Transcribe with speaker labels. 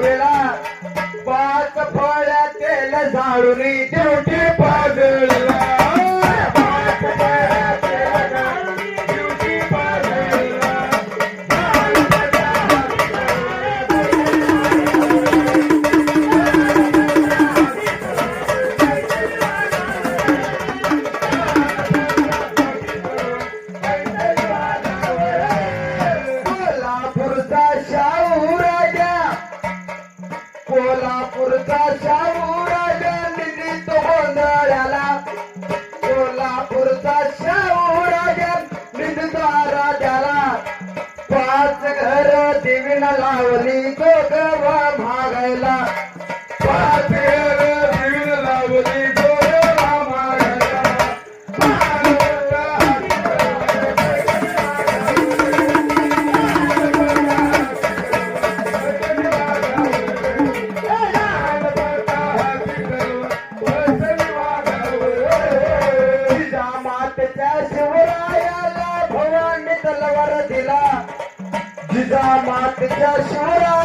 Speaker 1: वेळा पाच फळ्या तेल झाडून दिवटी पाजळला पाच फळ्या तेल झाडून दिवटी पाजळला कोल्हापूरचा शाहू राजा कोल्हापूरचा शाहू राजा निधी तो गोंधळाला कोल्हापूरचा शाहू राजा निधी तो राजाला पाच घर देवीन लावली गोगवा भागायला पाच घर देवीन लावली गोगवा भागायला शिवरायाला भवानी तलवार दिला जिजामातेच्या शिवराया